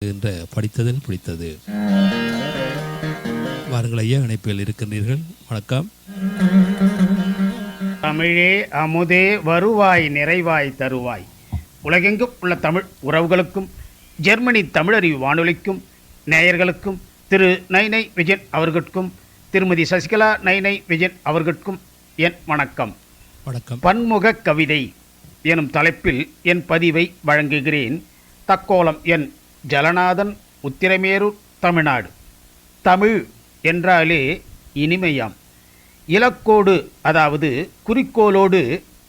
என்ற படித்ததில் பிடித்தது. வாருங்கள் ஐயா, இணைப்பில் இருக்கின்றீர்கள். வணக்கம். தமிழே அமுதே வருவாய் நிறைவாய் தருவாய். உலகெங்கும் உள்ள தமிழ் உறவுகளுக்கும் ஜெர்மனி தமிழறிவு வானொலிக்கும் நேயர்களுக்கும் திரு நைனை விஜயன் அவர்களுக்கும் திருமதி சசிகலா நைனை விஜயன் அவர்களுக்கும் என் வணக்கம். வணக்கம். பன்முக கவிதை எனும் தலைப்பில் என் பதிவை வழங்குகிறேன். தக்கோலம் என் ஜலநாதன், உத்திரமேரூர், தமிழ்நாடு. தமிழ் என்றாலே இனிமையாம். இலக்கோடு, அதாவது குறிக்கோளோடு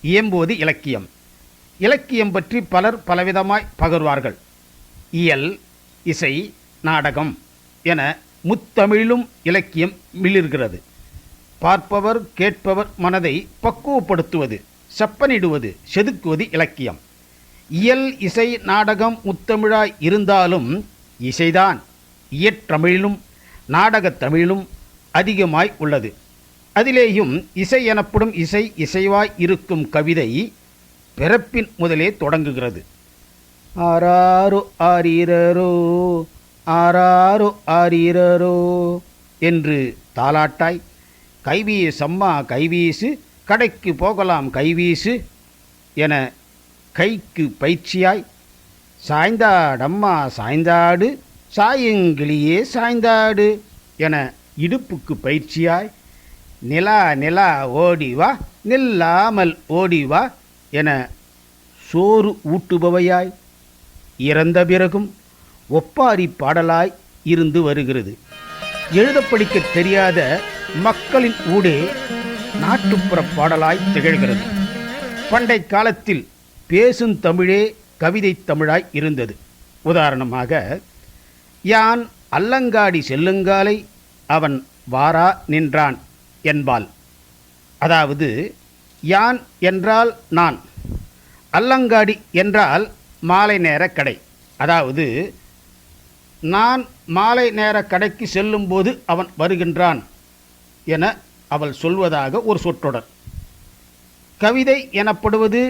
இயம்புவது இலக்கியம். இலக்கியம் பற்றி பலர் பலவிதமாய் பகர்வார்கள். இயல், இசை, நாடகம் என முத்தமிழிலும் இலக்கியம் மிளிர்கிறது. பார்ப்பவர் கேட்பவர் மனதை பக்குவப்படுத்துவது, செப்பனிடுவது, செதுக்குவது இலக்கியம். இயல், இசை, நாடகம் முத்தமிழாய் இருந்தாலும் இசைதான் இயற்றமிழிலும் நாடகத் தமிழிலும் அதிகமாய் உள்ளது. அதிலேயும் இசை எனப்படும் இசைவாய் இருக்கும் கவிதை பிறப்பின் முதலே தொடங்குகிறது. ஆராரோ ஆரீரரோ ஆராரோ ஆரீரரோ என்று தாலாட்டாய், கைவீசம்மா கைவீசு, கடைக்கு போகலாம் கைவீசு என கைக்கு பயிற்சியாய், சாய்ந்தாடம்மா சாய்ந்தாடு, சாயங்கிளியே சாய்ந்தாடு என இடுப்புக்கு பயிற்சியாய், நிலா நிலா ஓடிவா நில்லாமல் ஓடிவா என சோறு ஊட்டுபவையாய், இறந்த பிறகும் ஒப்பாரி பாடலாய் இருந்து வருகிறது. எழுத படிக்க தெரியாத மக்களின் ஊடே நாட்டுப்புற பாடலாய் திகழ்கிறது. பண்டை காலத்தில் பேசும் தமிழே கவிதை தமிழாய் இருந்தது. உதாரணமாக, யான் அல்லங்காடி செல்லுங்காலை அவன் வாரா நின்றான் என்பாள். அதாவது யான் என்றால் நான், அல்லங்காடி என்றால் மாலை நேர கடை. அதாவது நான் மாலை நேர கடைக்கு செல்லும்போது அவன் வருகின்றான் என அவள் சொல்வதாக ஒரு சொற்றொடர். கவிதை எனப்படுவது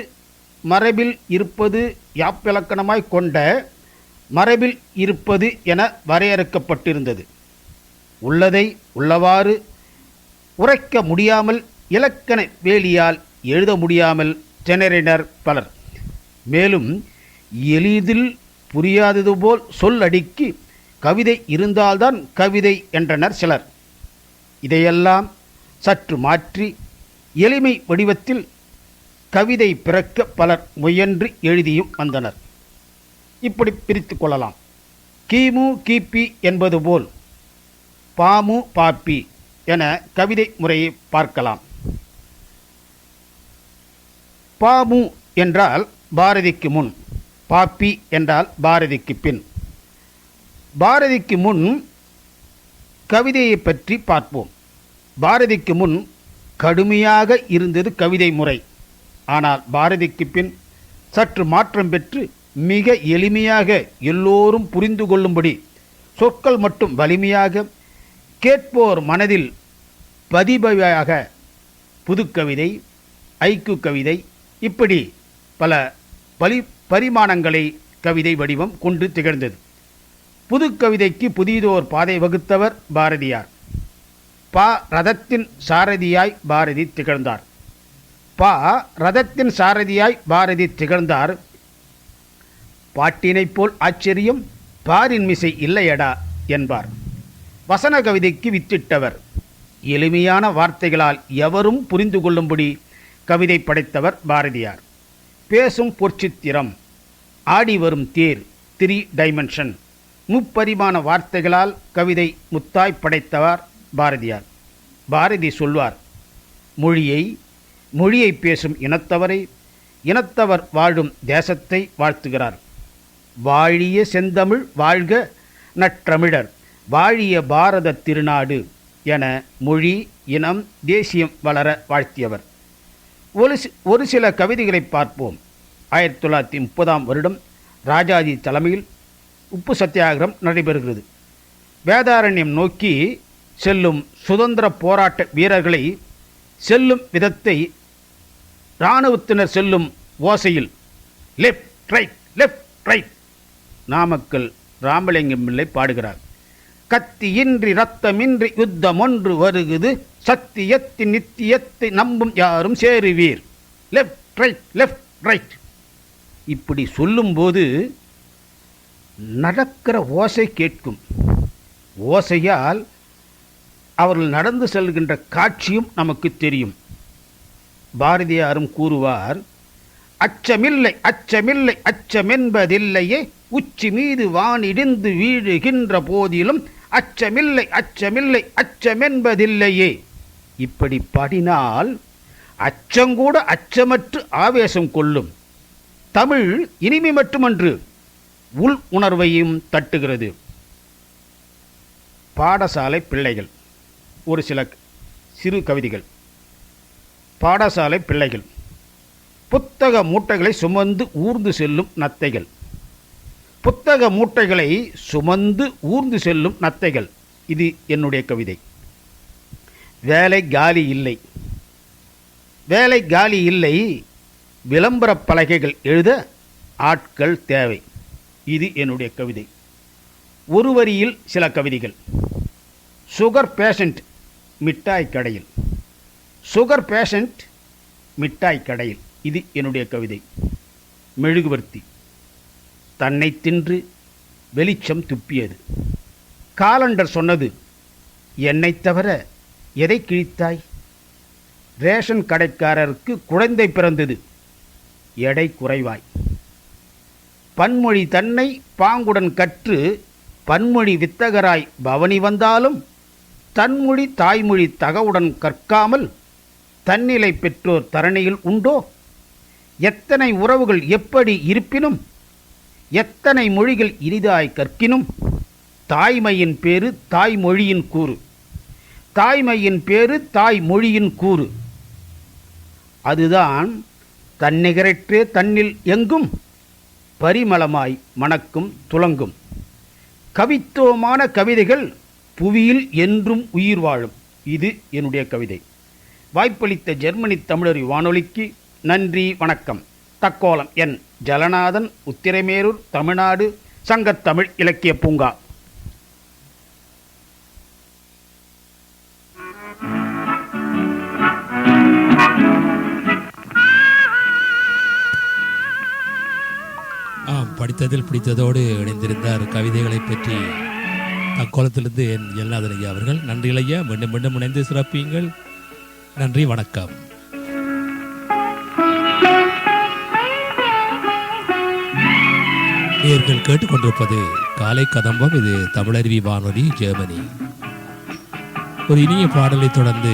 மரபில் இருப்பது, யாப்பிலக்கணமாய் கொண்ட மரபில் இருப்பது என வரையறுக்கப்பட்டிருந்தது. உள்ளதை உள்ளவாறு உரைக்க முடியாமல், இலக்கண வேலியால் எழுத முடியாமல் திணறினர் பலர். மேலும் எளிதில் புரியாதது போல் சொல்லடுக்கி கவிதை இருந்தால்தான் கவிதை என்றனர் சிலர். இதையெல்லாம் சற்று மாற்றி எளிமை வடிவத்தில் கவிதை பிறக்க பலர் முயன்று எழுதியும் வந்தனர். இப்படி பிரித்து கொள்ளலாம். கிமு கிபி என்பது போல் பாமு பாப்பி என கவிதை முறையை பார்க்கலாம். பாமு என்றால் பாரதிக்கு முன், பாப்பி என்றால் பாரதிக்கு பின். பாரதிக்கு முன் கவிதையை பற்றி பார்ப்போம். பாரதிக்கு முன் கடுமையாக இருந்தது கவிதை முறை. ஆனால் பாரதிக்கு பின் சற்று மாற்றம் பெற்று மிக எளிமையாக எல்லோரும் புரிந்து கொள்ளும்படி சொற்கள் மட்டும் வலிமையாக கேட்போர் மனதில் பதிபவையாக புதுக்கவிதை, ஐக்கு கவிதை, இப்படி பல பரிமாணங்களை கவிதை வடிவம் கொண்டு திகழ்ந்தது. புதுக்கவிதைக்கு புதியதோர் பாதை வகுத்தவர் பாரதியார். ரதத்தின் சாரதியாய் பாரதி திகழ்ந்தார். ரதத்தின் சாரதியாய் பாரதி திகழ்ந்தார். பாட்டினைப் போல் ஆச்சரியம் பாரின் மிசை இல்லையடா என்பார். வசன கவிதைக்கு வித்திட்டவர். எளிமையான வார்த்தைகளால் எவரும் புரிந்து கொள்ளும்படி கவிதை படைத்தவர் பாரதியார். பேசும் பொற்சித்திரம், ஆடி வரும் தேர், 3 டைமென்ஷன், முப்பரிமாண வார்த்தைகளால் கவிதை முத்தாய் படைத்தவர் பாரதியார். பாரதி சொல்வார், மொழியை பேசும் இனத்தவரை, இனத்தவர் வாழும் தேசத்தை வாழ்த்துகிறார். வாழிய செந்தமிழ் வாழ்க நற்றமிழர், வாழிய பாரத திருநாடு என மொழி, இனம், தேசியம் வளர வாழ்த்தியவர். ஒரு சில கவிதைகளை பார்ப்போம். 1930ஆம் வருடம் ராஜாஜி தலைமையில் உப்பு சத்தியாகிரம் நடைபெறுகிறது. வேதாரண்யம் நோக்கி செல்லும் சுதந்திர போராட்ட வீரர்களை செல்லும் விதத்தை இராணுவத்தினர் செல்லும் ஓசையில் left right left right, Namakkal Ramalingam Pillai பாடுகிறார். கத்தியின்றி ரத்தமின்றி யுத்தம் ஒன்று வருகுது, சத்தியத்தின் நித்தியத்தை நம்பும் யாரும் சேருவீர். Left right, left right. இப்படி சொல்லும்போது நடக்கிற ஓசை கேட்கும். ஓசையால் அவர்கள் நடந்து செல்கின்ற காட்சியும் நமக்கு தெரியும். பாரதியாரும் கூறுவார், அச்சமில்லை அச்சமில்லை அச்சமென்பதில்லையே, உச்சி மீது வானிடிந்து வீழுகின்ற போதிலும் அச்சமில்லை அச்சமில்லை அச்சமென்பதில்லையே. இப்படி பாடினால் அச்சங்கூட அச்சமற்று ஆவேசம் கொள்ளும். தமிழ் இனிமை மட்டுமன்று, உள் உணர்வையும் தட்டுகிறது. பாடசாலை பிள்ளைகள். ஒரு சில சிறு கவிதைகள். பாடசாலை பிள்ளைகள். புத்தக மூட்டைகளை சுமந்து ஊர்ந்து செல்லும் நத்தைகள். புத்தக மூட்டைகளை சுமந்து ஊர்ந்து செல்லும் நத்தைகள். இது என்னுடைய கவிதை. வேலை காலி இல்லை. வேலை காலி இல்லை, விளம்பர பலகைகள் எழுத ஆட்கள் தேவை. இது என்னுடைய கவிதை. ஒரு வரியில் சில கவிதைகள். சுகர் பேஷண்ட் மிட்டாய் கடையில். சுகர் பேஷண்ட் மிட்டாய் கடையில். இது என்னுடைய கவிதை. மெழுகுவர்த்தி. தன்னை தின்று வெளிச்சம் துப்பியது. காலண்டர் சொன்னது, என்னை தவிர எதை கிழித்தாய்? ரேஷன் கடைக்காரருக்கு குழந்தை பிறந்தது, எடை குறைவாய். பன்மொழி தன்னை பாங்குடன் கற்று பன்மொழி வித்தகராய் பவனி வந்தாலும் தன்மொழி தாய்மொழி தகவுடன் கற்காமல் தன்னிலை பெற்றோர் தரணியில் உண்டோ? எத்தனை உறவுகள் எப்படி இருப்பினும், எத்தனை மொழிகள் இனிதாய் கற்கினும், தாய்மையின் பேரு தாய்மொழியின் கூறு. தாய்மையின் பேரு தாய்மொழியின் கூறு. அதுதான் தன்னிகரற்றே தன்னில் எங்கும் பரிமளமாய் மணக்கும் துலங்கும். கவித்துவமான கவிதைகள் புவியில் என்றும் உயிர் வாழும். இது என்னுடைய கவிதை. வாய்ப்பளித்த ஜெர்மனி தமிழறி வானொலிக்கு நன்றி, வணக்கம். தக்கோலம் என் ஜலநாதன், உத்திரமேரூர், தமிழ்நாடு, சங்கத்தமிழ் இலக்கிய பூங்கா. படித்ததில் பிடித்ததோடு இணைந்திருந்தார். கவிதைகளை பற்றி தக்கோலத்திலிருந்து என் ஜெல்நாதன் ஐயா அவர்கள். நன்றி ஐயா. மீண்டும் மீண்டும் இணைந்து சிறப்பியுங்கள். நன்றி, வணக்கம். நீங்கள் கேட்டுக்கொண்டிருப்பது காலை கதம்பம். இது தமிழருவி வானொலி, ஜெர்மனி. ஒரு இனிய பாடலை தொடர்ந்து